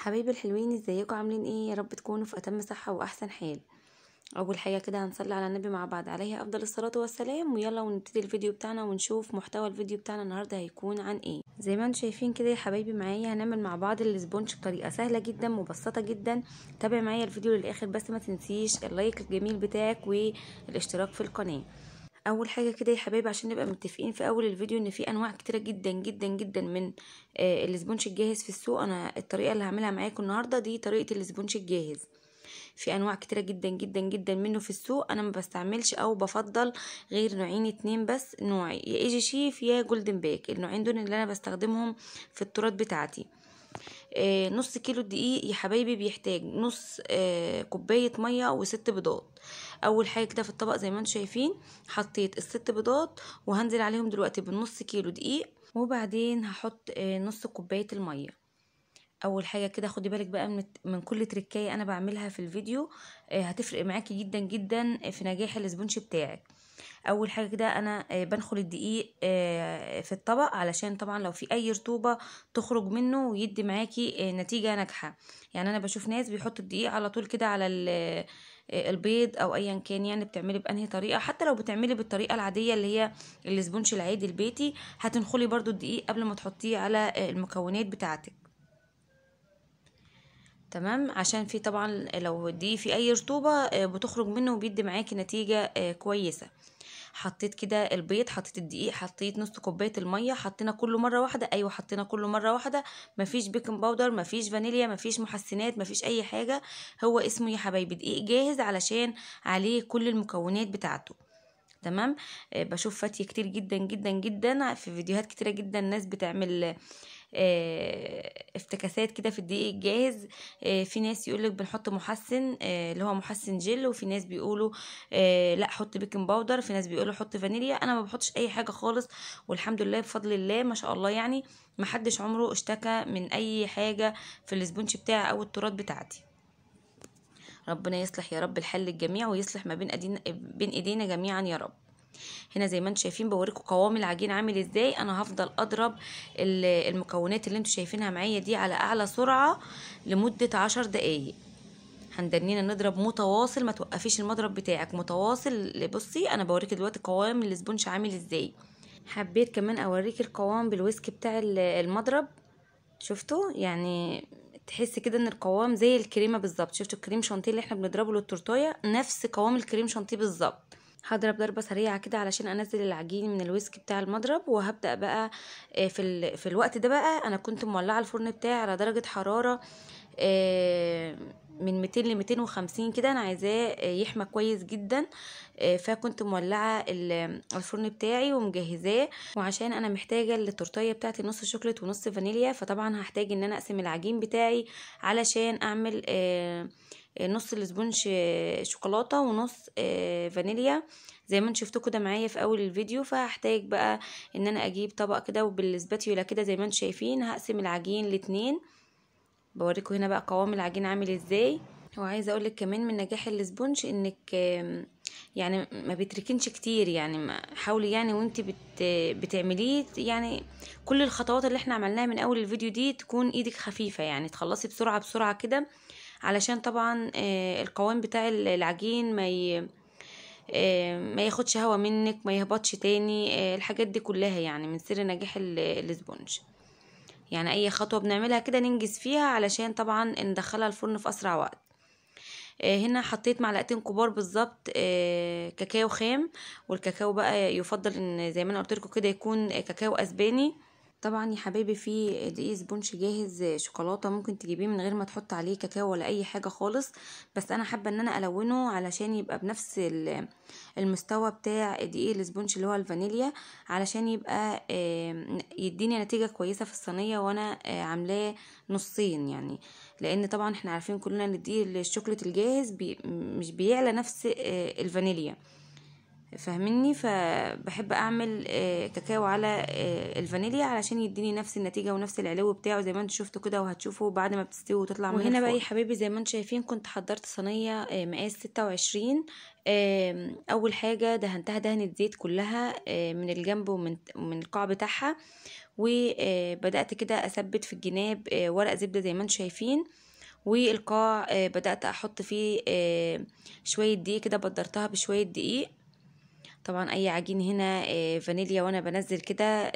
حبايبي الحلوين، ازيكم؟ عاملين ايه؟ يا رب تكونوا في اتم صحه واحسن حال. اول حاجه كده هنصلي على النبي مع بعض عليه افضل الصلاه والسلام، ويلا ونبتدي الفيديو بتاعنا ونشوف محتوى الفيديو بتاعنا النهارده هيكون عن ايه. زي ما انتم شايفين كده يا حبايبي، معايا هنعمل مع بعض الاسبونج بطريقه سهله جدا مبسطه جدا. تابع معايا الفيديو للاخر، بس ما تنسيش اللايك الجميل بتاعك والاشتراك في القناه. اول حاجه كده يا حبايبي، عشان نبقى متفقين في اول الفيديو ان في انواع كتيره جدا جدا جدا من الاسبونج الجاهز في السوق. انا الطريقه اللي هعملها معاكم النهارده دي طريقه الاسبونج الجاهز. في انواع كتيره جدا جدا جدا منه في السوق، انا ما بستعملش او بفضل غير نوعين اتنين بس، نوع يا ايجي شيف يا جولدن باك. النوعين دول اللي انا بستخدمهم في الطرات بتاعتي. نص كيلو دقيق يا حبايبي بيحتاج نص كوباية مية وست بيضات. اول حاجة كده في الطبق زي ما انتم شايفين حطيت الست بيضات، وهنزل عليهم دلوقتي بالنص كيلو دقيق، وبعدين هحط نص كوباية المية. اول حاجه كده خدي بالك بقى من كل تركايه انا بعملها في الفيديو، هتفرق معاكي جدا جدا في نجاح الاسبونج بتاعك. اول حاجه كده انا بنخل الدقيق في الطبق، علشان طبعا لو في اي رطوبه تخرج منه ويدي معاكي نتيجه ناجحه. يعني انا بشوف ناس بيحطوا الدقيق على طول كده على البيض او ايا كان. يعني بتعملي بانهي طريقه؟ حتى لو بتعملي بالطريقه العاديه اللي هي الاسبونج العادي البيتي، هتنخلي برضو الدقيق قبل ما تحطيه على المكونات بتاعتك. تمام، عشان في طبعا لو دي في اي رطوبة بتخرج منه وبيدي معاكي نتيجة كويسة. حطيت كده البيض، حطيت الدقيق، حطيت نص كوبايه الميه، حطينا كله مره واحده. ايوه حطينا كله مره واحده، مفيش بيكنج باودر، مفيش فانيليا، مفيش محسنات، مفيش اي حاجه. هو اسمه يا حبايبي دقيق جاهز علشان عليه كل المكونات بتاعته. تمام. بشوف فاتيه كتير جدا جدا جدا في فيديوهات كتيره جدا، ناس بتعمل افتكاسات كده في الدقيق الجاهز. في ناس يقولك بنحط محسن اللي هو محسن جل، وفي ناس بيقولوا لا حط بيكنج باودر، في ناس بيقولوا حط فانيليا. انا ما بحطش اي حاجه خالص، والحمد لله بفضل الله ما شاء الله. يعني ما حدش عمره اشتكى من اي حاجه في الاسبونج بتاعي او الترات بتاعتي. ربنا يصلح يا رب الحل الجميع، ويصلح ما بين ايدينا جميعا يا رب. هنا زي ما انتم شايفين بوريكم قوام العجين عامل ازاي. انا هفضل اضرب المكونات اللي انتم شايفينها معايا دي على اعلى سرعة لمدة 10 دقايق. هندنينا نضرب متواصل، ما توقفيش المضرب بتاعك متواصل. بصي انا بوريك دلوقتي قوام الاسبونج عامل ازاي. حبيت كمان اوريك القوام بالويسك بتاع المضرب. شفتوا؟ يعني تحس كده ان القوام زي الكريمه بالظبط. شفتوا الكريم شانتيه اللي احنا بنضربه للتورتايه؟ نفس قوام الكريم شانتيه بالظبط. هضرب ضربه سريعه كده علشان انزل العجين من الويسك بتاع المضرب، وهبدا بقى في الوقت ده بقى انا كنت مولعه الفرن بتاعي على درجه حراره من 200 ل 250 كده. انا عايزاه يحمى كويس جدا، فكنت مولعه الفرن بتاعي ومجهزاه. وعشان انا محتاجه التورتيه بتاعتي نص شوكليت ونص فانيليا، فطبعا هحتاج ان انا اقسم العجين بتاعي علشان اعمل نص الاسبونج شوكولاته ونص فانيليا زي ما انتم شفتوا كده معايا في اول الفيديو. فهحتاج بقى ان انا اجيب طبق كده وبالسباتيولا كده زي ما انتم شايفين هقسم العجين لاتنين. بوريكم هنا بقى قوام العجين عامل ازاي. وعايزه اقولك كمان من نجاح الاسبونج انك يعني ما بيتركنش كتير. يعني حاولي يعني وانت بتعمليه، يعني كل الخطوات اللي احنا عملناها من اول الفيديو دي تكون ايدك خفيفه، يعني تخلصي بسرعه بسرعه كده، علشان طبعا القوام بتاع العجين ما ياخدش هوا منك، ما يهبطش تاني. الحاجات دي كلها يعني من سر نجاح الاسبونج. يعني اي خطوة بنعملها كده ننجز فيها علشان طبعا ندخلها الفرن في اسرع وقت. هنا حطيت معلقتين كبار بالظبط كاكاو خام. والكاكاو بقى يفضل ان زي ما انا قلت لكم كده يكون كاكاو اسباني. طبعا يا حبايبي في دقيق سبونج جاهز شوكولاته ممكن تجيبيه من غير ما تحط عليه كاكاو ولا اي حاجه خالص، بس انا حابه ان انا الونه علشان يبقى بنفس المستوى بتاع دقيق السبونج اللي هو الفانيليا، علشان يبقى يديني نتيجه كويسه في الصينيه وانا عاملاه نصين. يعني لان طبعا احنا عارفين كلنا ان دقيق الشوكولاته الجاهز مش بيعلى نفس الفانيليا، فاهميني؟ فبحب اعمل كاكاو على الفانيليا علشان يديني نفس النتيجه ونفس العلو بتاعه زي ما انتم شفتوا كده، وهتشوفوا بعد ما بتستوي وتطلع من الفرن. وهنا بقى يا حبايبي زي ما انتم شايفين كنت حضرت صينيه مقاس 26. اول حاجه دهنتها دهنه زيت كلها من الجنب ومن القاع بتاعها، وبدأت كده اثبت في الجناب ورق زبدة زي ما انتم شايفين. والقاع بدأت احط فيه شوية دقيق كده، بدرتها بشوية دقيق. طبعا اي عجين هنا فانيليا، وانا بنزل كده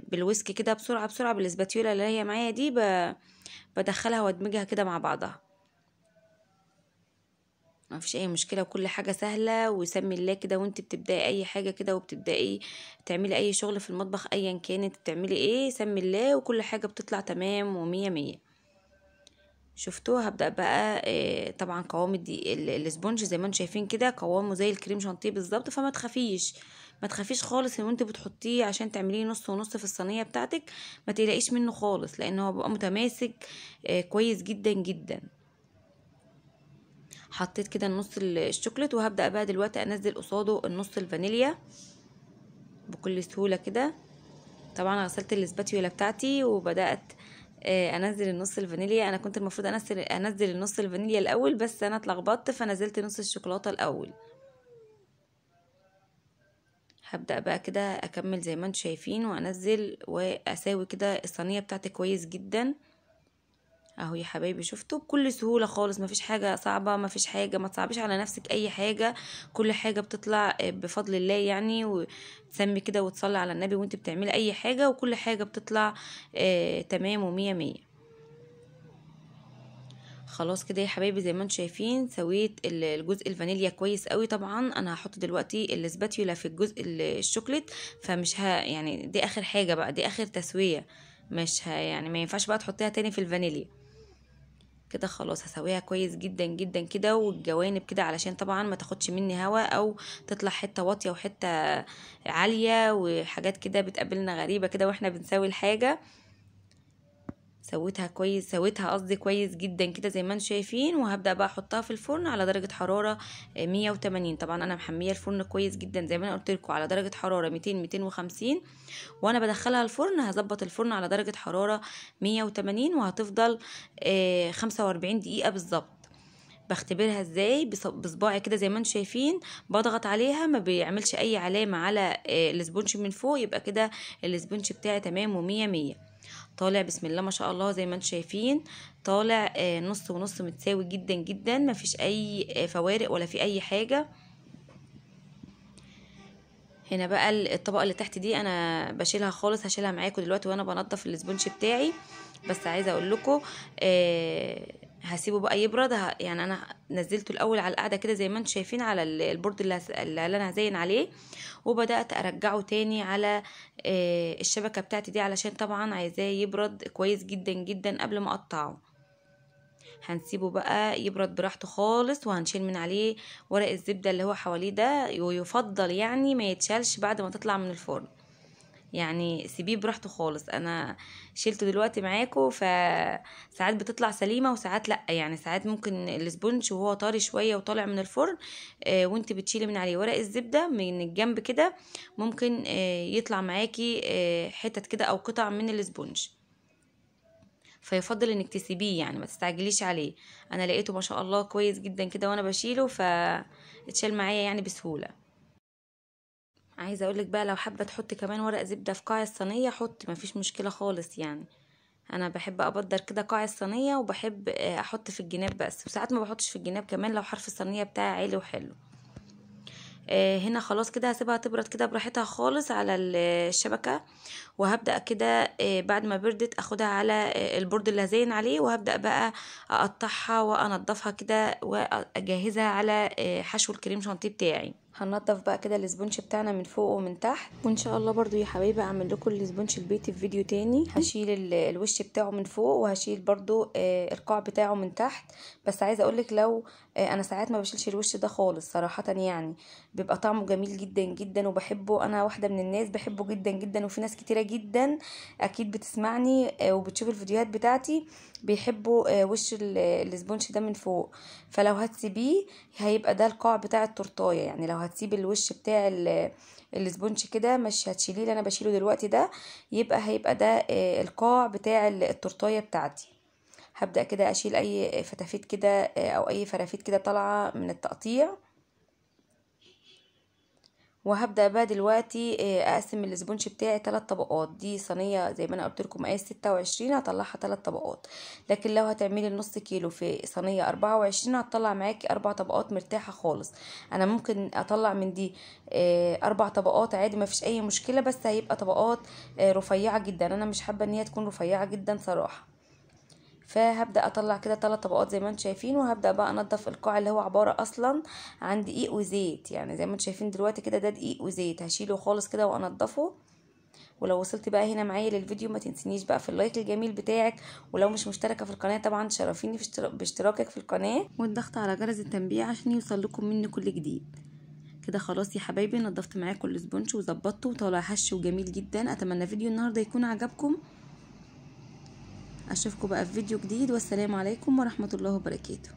بالويسك كده بسرعة بسرعة بالاسباتيولا اللي هي معايا دي، بدخلها وادمجها كده مع بعضها. ما فيش اي مشكله، وكل حاجه سهله، وسمي الله كده وانت بتبداي اي حاجه كده، وبتبداي تعملي اي شغل في المطبخ ايا كانت بتعملي ايه، سمي الله وكل حاجه بتطلع تمام ومية مية. شفتوه؟ هبدا بقى طبعا قوام الاسبونج زي ما انتم شايفين كده، قوامه زي الكريم شانتيه بالظبط. فما تخافيش، ما تخافيش خالص ان انت بتحطيه عشان تعمليه نص ونص في الصينيه بتاعتك. ما تقلقيش منه خالص، لان هو بيبقى متماسك كويس جدا جدا. حطيت كده النص الشوكليت، وهبدأ بقى دلوقتي انزل قصاده النص الفانيليا بكل سهولة كده. طبعا غسلت الاسباتيولا بتاعتي وبدأت انزل النص الفانيليا. انا كنت المفروض انزل النص الفانيليا الاول، بس انا اتلخبطت فنزلت نص الشوكولاتة الاول. هبدأ بقى كده اكمل زي ما انتم شايفين، وانزل واساوي كده الصينية بتاعتي كويس جدا اهو يا حبايبي. شفتوا؟ بكل سهولة خالص، مفيش حاجة صعبة، مفيش حاجة، ما تصعبيش على نفسك اي حاجة. كل حاجة بتطلع بفضل الله يعني، وتسمي كده وتصلي على النبي وانت بتعملي اي حاجة، وكل حاجة بتطلع تمام ومية مية. خلاص كده يا حبايبي، زي ما انتم شايفين سويت الجزء الفانيليا كويس قوي. طبعا انا هحط دلوقتي الاسباتيولا في الجزء الشوكليت، فمش يعني دي اخر حاجة بقى، دي اخر تسوية. مش يعني ما ينفعش بقى تحطيها تاني في الفانيليا كده. خلاص هسويها كويس جدا جدا كده، والجوانب كده علشان طبعا ما تاخدش مني هوا، او تطلع حته واطيه وحته عاليه، وحاجات كده بتقابلنا غريبه كده واحنا بنسوي الحاجه. سويتها قصدي كويس جدا كده زي ما انتم شايفين. وهبدأ بقى احطها في الفرن على درجة حرارة 180. طبعا انا محمية الفرن كويس جدا زي ما انا قلت لكم على درجة حرارة 200 250. وانا بدخلها الفرن هظبط الفرن على درجة حرارة 180، وهتفضل 45 دقيقة بالظبط. بختبرها ازاي؟ بصباعي كده زي ما انتم شايفين، بضغط عليها ما بيعملش اي علامة على الاسبونج من فوق، يبقى كده الاسبونج بتاعي تمام ومية مية. طالع بسم الله ما شاء الله زي ما انتم شايفين، طالع نص ونص متساوي جدا جدا، ما فيش اي فوارق ولا في اي حاجة. هنا بقى الطبقة اللي تحت دي انا بشيلها خالص، هشيلها معاكم دلوقتي وانا بنضف الاسبونج بتاعي. بس عايزه اقول لكم هسيبه بقى يبرد. يعني انا نزلته الاول على القاعده كده زي ما انتم شايفين على البورد اللي انا هزين عليه، وبدات ارجعه تاني على الشبكه بتاعتي دي، علشان طبعا عايزاه يبرد كويس جدا جدا قبل ما اقطعه. هنسيبه بقى يبرد براحته خالص، وهنشيل من عليه ورق الزبده اللي هو حواليه ده، ويفضل يعني ما يتشالش بعد ما تطلع من الفرن. يعني سيبيه براحته خالص. انا شيلته دلوقتي معاكم، فساعات بتطلع سليمه وساعات لا. يعني ساعات ممكن الاسبونج وهو طري شويه وطالع من الفرن وانت بتشيلي من عليه ورق الزبده من الجنب كده، ممكن يطلع معاكي حتت كده او قطع من الاسبونج. فيفضل انك تسيبيه، يعني ما تستعجليش عليه. انا لقيته ما شاء الله كويس جدا كده وانا بشيله، اتشال معايا يعني بسهوله. عايزه اقولك بقى لو حابه تحطي كمان ورق زبده في قاع الصينيه حطي، مفيش مشكله خالص يعني. انا بحب ابدر كده قاع الصينيه، وبحب احط في الجناب بس، وساعات ما بحطش في الجناب كمان لو حرف الصينيه بتاعي عالي وحلو. هنا خلاص كده هسيبها تبرد كده براحتها خالص على الشبكة. وهبدأ كده بعد ما بردت اخدها على البورد اللي هزين عليه، وهبدأ بقى اقطعها وانضفها كده واجهزها على حشو الكريم شانتيه بتاعي. هننضف بقى كده الاسبونج بتاعنا من فوق ومن تحت، وان شاء الله برضو يا حبايبي اعمل لكم الاسبونج البيتي في فيديو تاني. هشيل الوش بتاعه من فوق، وهشيل برضو القاع بتاعه من تحت. بس عايزه اقولك لو انا ساعات ما بشيلش الوش ده خالص صراحه، يعني بيبقى طعمه جميل جدا جدا وبحبه. انا واحده من الناس بحبه جدا جدا، وفي ناس كتيره جدا اكيد بتسمعني وبتشوف الفيديوهات بتاعتي بيحبوا وش الاسبونج ده من فوق. فلو هتسيبيه هيبقى ده القاع بتاع التورتايه. يعني لو هتسيب الوش بتاع الاسبونج كده مش هتشيليه اللي انا بشيله دلوقتي ده، هيبقى ده القاع بتاع التورتايه بتاعتي. هبدأ كده اشيل اي فتافيت كده او اي فرافيت كده طالعه من التقطيع، وهبدأ بقى دلوقتي اقسم الاسبونج بتاعي 3 طبقات. دي صينية زي ما انا قلت لكم مقاس 26، هطلعها 3 طبقات. لكن لو هتعملي النص كيلو في صينية 24 هتطلع معاكي 4 طبقات مرتاحة خالص. انا ممكن اطلع من دي 4 طبقات عادي مفيش اي مشكلة، بس هيبقى طبقات رفيعة جدا. انا مش حابة ان هي تكون رفيعة جدا صراحة. فهبدأ اطلع كده 3 طبقات زي ما انتم شايفين، وهبدأ بقى انضف القاع اللي هو عبارة اصلا عن دقيق وزيت. يعني زي ما انتم شايفين دلوقتي كده ده دقيق وزيت، هشيله خالص كده وانضفه. ولو وصلت بقى هنا معايا للفيديو ما تنسينيش بقى في اللايك الجميل بتاعك، ولو مش مشتركة في القناة طبعا تشرفيني باشتراكك في القناة والضغط على جرس التنبيه عشان يوصل لكم مني كل جديد. كده خلاص يا حبايبي نضفت معاكم الاسبونج وظبطته وطلع هش وجميل جدا. اتمنى فيديو النهارده يكون عجبكم. اشوفكم بقى في فيديو جديد، والسلام عليكم ورحمة الله وبركاته.